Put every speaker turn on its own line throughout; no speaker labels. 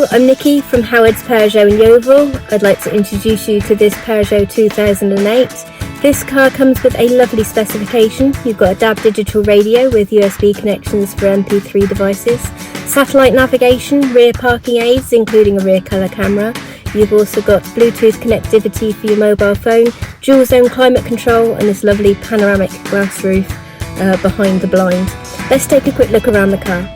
I'm Nikki from Howard's Peugeot in Yeovil. I'd like to introduce you to this Peugeot 2008. This car comes with a lovely specification. You've got a DAB digital radio with USB connections for MP3 devices, satellite navigation, rear parking aids including a rear colour camera. You've also got Bluetooth connectivity for your mobile phone, dual zone climate control and this lovely panoramic glass roof behind the blind. Let's take a quick look around the car.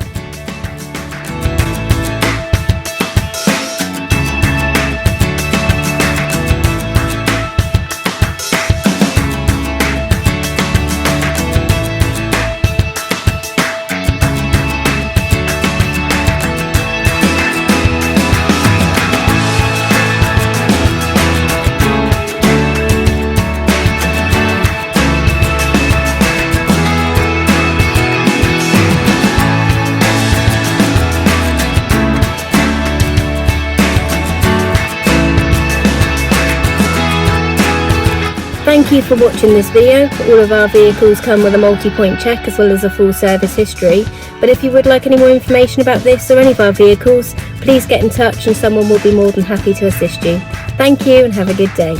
Thank you for watching this video. All of our vehicles come with a multi-point check as well as a full service history. But if you would like any more information about this or any of our vehicles, please get in touch and someone will be more than happy to assist you. Thank you and have a good day.